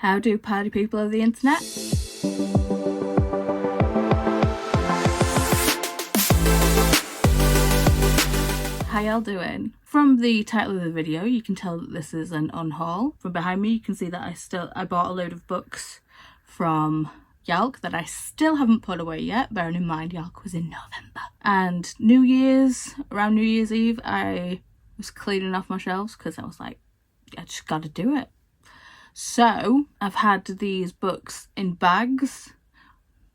How do party people of the internet? How y'all doing? From the title of the video you can tell that this is an unhaul. From behind me you can see that I bought a load of books from Yalk that I still haven't put away yet, bearing in mind Yalk was in November. And around New Year's Eve, I was cleaning off my shelves because I was like, I just gotta do it. So I've had these books in bags,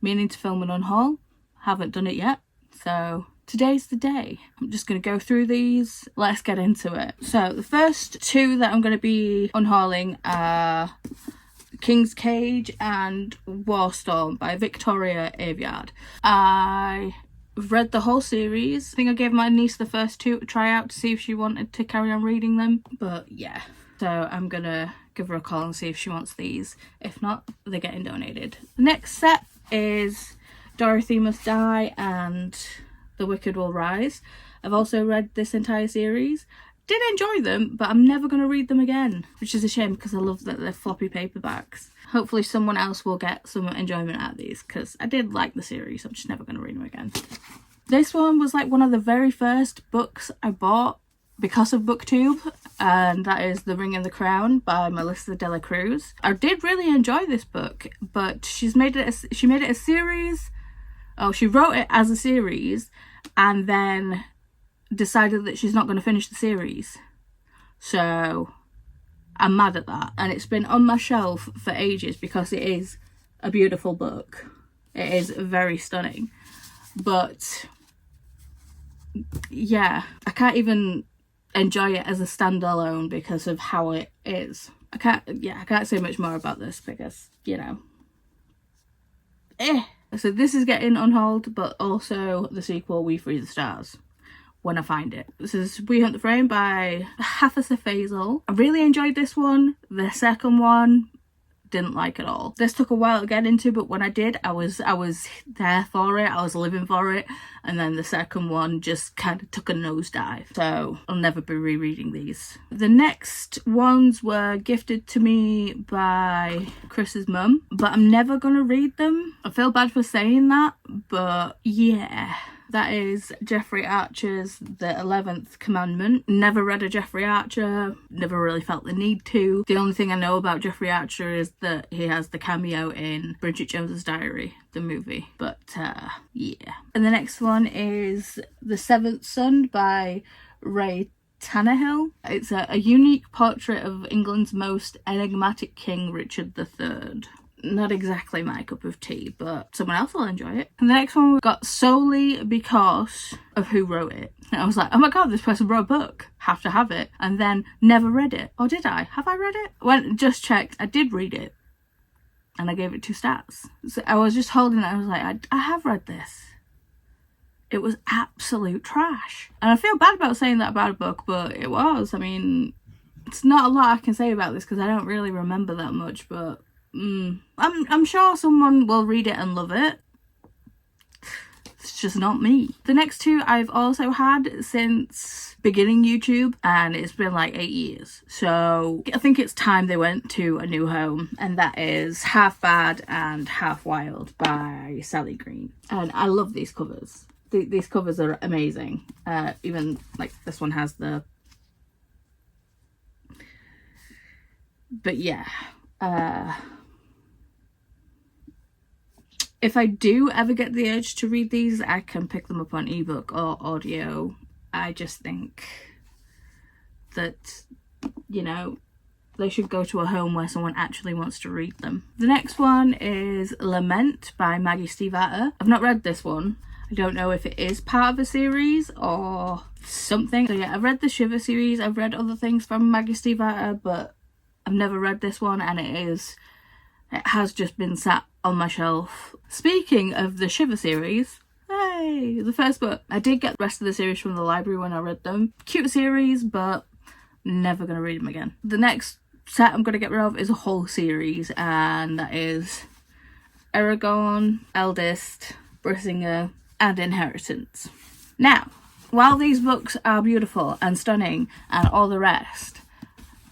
meaning to film an unhaul. Haven't done it yet, so today's the day. I'm just going to go through these. Let's get into it. So the first two that I'm going to be unhauling are King's Cage and Warstorm by Victoria Aveyard. I've read the whole series. I think I gave my niece the first two to try out to see if she wanted to carry on reading them. But yeah, so I'm going to give her a call and see if she wants these. If not, they're getting donated. The next set is Dorothy Must Die and The Wicked Will Rise. I've also read this entire series. Did enjoy them, but I'm never going to read them again, which is a shame because I love that they're floppy paperbacks. Hopefully someone else will get some enjoyment out of these because I did like the series. I'm just never going to read them again. This one was like one of the very first books I bought because of BookTube, and that is The Ring and the Crown by Melissa de la Cruz. I did really enjoy this book, but she made it a series. Oh, she wrote it as a series and then decided that she's not going to finish the series. So I'm mad at that, and it's been on my shelf for ages because it is a beautiful book. It is very stunning, but yeah, I can't even enjoy it as a standalone because of how it is. I can't say much more about this because, you know, So this is getting unhauled, but also the sequel, We Free the Stars, when I find it. This is We Hunt the Frame by Hafsa Faisal. I really enjoyed this one. The second one, didn't like at all. This took a while to get into, but when I did, I was there for it. I was living for it. And then the second one just kind of took a nosedive. So I'll never be rereading these. The next ones were gifted to me by Chris's mum, but I'm never gonna read them. I feel bad for saying that, but yeah. That is Jeffrey Archer's The 11th Commandment. Never read a Jeffrey Archer, never really felt the need to. The only thing I know about Jeffrey Archer is that he has the cameo in Bridget Jones's Diary, the movie. But yeah. And the next one is The Seventh Son by Ray Tannehill. It's a unique portrait of England's most enigmatic king, Richard III. Not exactly my cup of tea, but someone else will enjoy it. And the next one we got solely because of who wrote it. And I was like, oh my god, this person wrote a book. Have to have it. And then never read it. Or did I? Have I read it? When just checked, I did read it. And I gave it 2 stars. So I was just holding it. I was like, I have read this. It was absolute trash. And I feel bad about saying that about a book, but it was. I mean, it's not a lot I can say about this because I don't really remember that much, but I'm sure someone will read it and love it. It's just not me. The next two I've also had since beginning YouTube, and it's been like 8 years. So I think it's time they went to a new home, and that is Half Bad and Half Wild by Sally Green. And I love these covers. These covers are amazing. Even like this one has the... But yeah. If I do ever get the urge to read these, I can pick them up on ebook or audio. I just think that, you know, they should go to a home where someone actually wants to read them. The next one is Lament by Maggie Stiefvater. I've not read this one. I don't know if it is part of a series or something. So yeah, I've read the Shiver series. I've read other things from Maggie Stiefvater, but I've never read this one, and it has just been sat on my shelf. Speaking of the Shiver series, hey, the first book. I did get the rest of the series from the library when I read them. Cute series, but never going to read them again. The next set I'm going to get rid of is a whole series, and that is Aragorn, Eldest, Brissinger, and Inheritance. Now, while these books are beautiful and stunning and all the rest,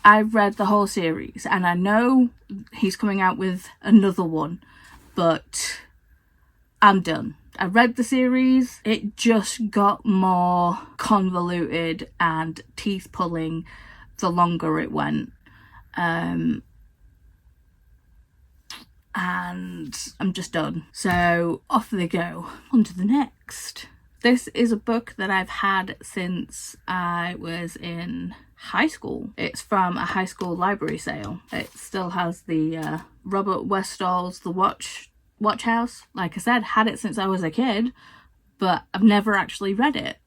I've read the whole series and I know he's coming out with another one, but I'm done. I read the series, it just got more convoluted and teeth pulling the longer it went. And I'm just done. So off they go. On to the next. This is a book that I've had since I was in high school. It's from a high school library sale. It still has the Robert Westall's The Watch House. Like I said, had it since I was a kid, but I've never actually read it.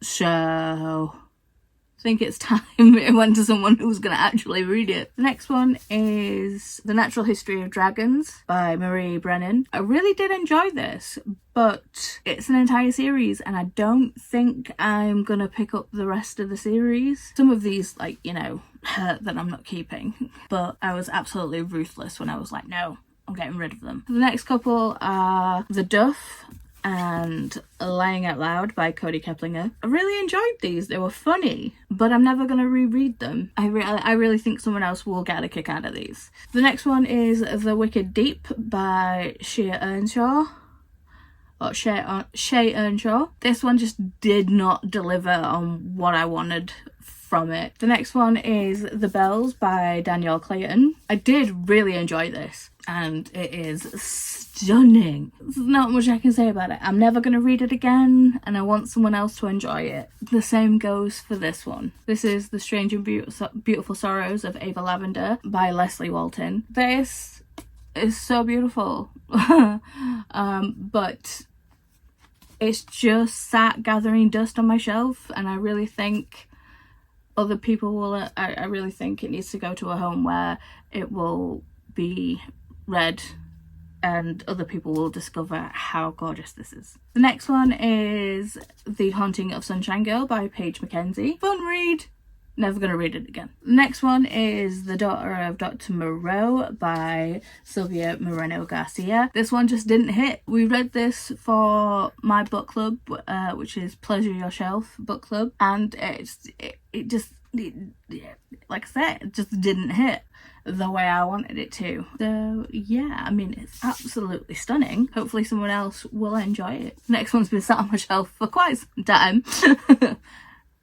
So I think it's time it went to someone who's going to actually read it. The next one is The Natural History of Dragons by Marie Brennan. I really did enjoy this, but it's an entire series and I don't think I'm going to pick up the rest of the series. Some of these, like, you know, hurt that I'm not keeping, but I was absolutely ruthless when I was like, no, I'm getting rid of them. The next couple are The Duff and Lying Out Loud by Cody Keplinger. I really enjoyed these. They were funny, but I'm never going to reread them. I really think someone else will get a kick out of these. The next one is The Wicked Deep by Shea Earnshaw. Shea Earnshaw. This one just did not deliver on what I wanted from it. The next one is The Bells by Danielle Clayton. I did really enjoy this and it is stunning. There's not much I can say about it. I'm never going to read it again and I want someone else to enjoy it. The same goes for this one. This is The Strange and Beautiful Sorrows of Ava Lavender by Leslie Walton. This is so beautiful. But it's just sat gathering dust on my shelf and I really think other people will, I really think it needs to go to a home where it will be read and other people will discover how gorgeous this is. The next one is The Haunting of Sunshine Girl by Paige Mackenzie. Fun read. Never gonna read it again. The next one is The Daughter of Dr. Moreau by Sylvia Moreno Garcia. This one just didn't hit. We read this for my book club, which is Pleasure Your Shelf book club, and it just, like I said, it just didn't hit the way I wanted it to. So yeah, I mean, it's absolutely stunning. Hopefully someone else will enjoy it. Next one's been sat on my shelf for quite some time.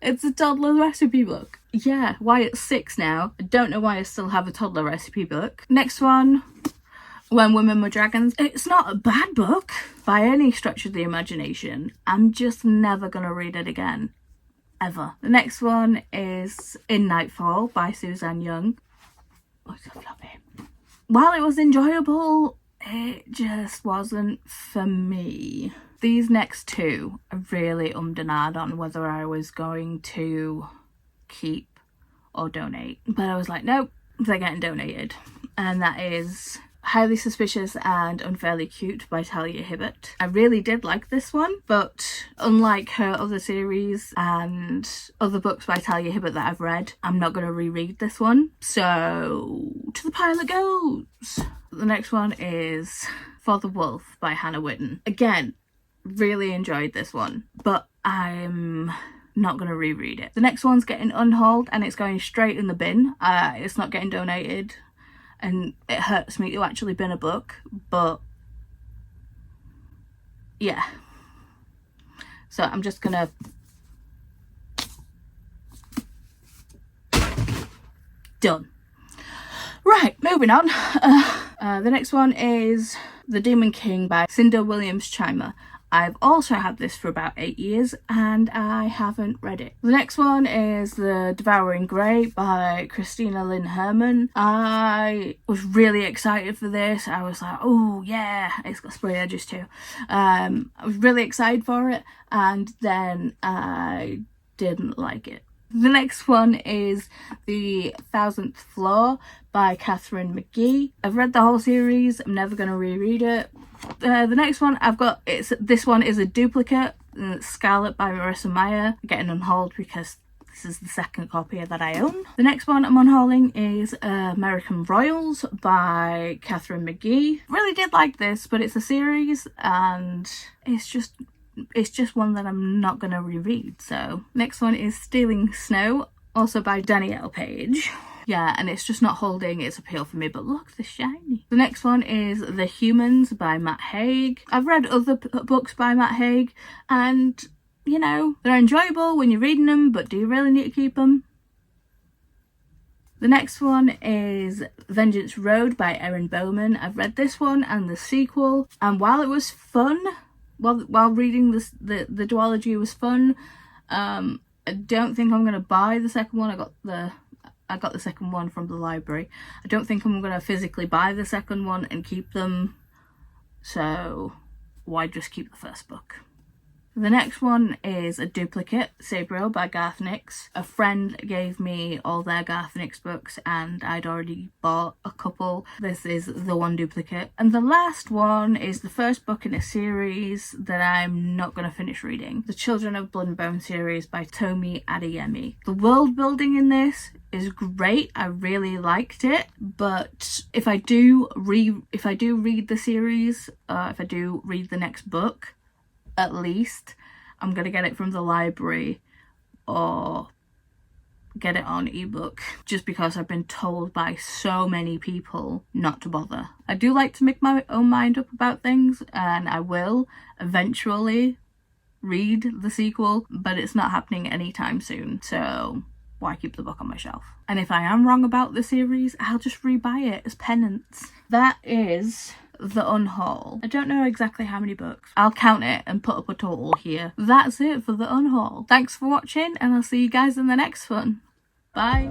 It's a toddler recipe book. Yeah, why it's 6 now. I don't know why I still have a toddler recipe book. Next one, When Women Were Dragons. It's not a bad book by any stretch of the imagination. I'm just never gonna read it again. Ever. The next one is In Nightfall by Suzanne Young. Oh, it's so floppy. While it was enjoyable, it just wasn't for me. These next two, I really and ahed on whether I was going to keep or donate. But I was like, nope, they're getting donated. And that is Highly Suspicious and Unfairly Cute by Talia Hibbert. I really did like this one, but unlike her other series and other books by Talia Hibbert that I've read, I'm not going to reread this one. So to the pile it goes. The next one is For the Wolf by Hannah Whitten. Again, really enjoyed this one, but I'm not going to reread it. The next one's getting unhauled and it's going straight in the bin. It's not getting donated and it hurts me to actually bin a book, but yeah. So I'm just gonna done. Right, moving on. The next one is The Demon King by Cinda Williams-Chimer. I've also had this for about 8 years and I haven't read it. The next one is The Devouring Grey by Christina Lynn Herman. I was really excited for this. I was like, oh yeah, it's got spray edges too. I was really excited for it and then I didn't like it. The next one is The 1000th Floor by Catherine McGee. I've read the whole series. I'm never going to reread it. The next one I've got, this one is a duplicate. It's Scarlet by Marissa Meyer. I'm getting unhauled because this is the second copy that I own. The next one I'm unhauling is American Royals by Catherine McGee. Really did like this, but it's a series and it's just one that I'm not going to reread. So next one is Stealing Snow, also by Danielle Page. Yeah, and it's just not holding its appeal for me, but look, they're shiny. The next one is The Humans by Matt Haig. I've read other books by Matt Haig, and, you know, they're enjoyable when you're reading them, but do you really need to keep them? The next one is Vengeance Road by Erin Bowman. I've read this one and the sequel, and while it was fun, while reading this, the duology was fun, I don't think I'm going to buy the second one. I got the second one from the library. I don't think I'm going to physically buy the second one and keep them, so why just keep the first book? The next one is a duplicate, Fitzgerald by Garth Nix. A friend gave me all their Garth Nix books and I'd already bought a couple. This is the one duplicate. And the last one is the first book in a series that I'm not going to finish reading. The Children of Blood and Bone series by Tomi Adeyemi. The world building in this is great. I really liked it, but if I do read the series, if I do read the next book, at least I'm gonna get it from the library or get it on ebook, just because I've been told by so many people not to bother. I do like to make my own mind up about things, and I will eventually read the sequel, but it's not happening anytime soon, so why keep the book on my shelf? And if I am wrong about the series, I'll just rebuy it as penance. That is The Unhaul. I don't know exactly how many books. I'll count it and put up a total here. That's it for The Unhaul. Thanks for watching, and I'll see you guys in the next one. Bye.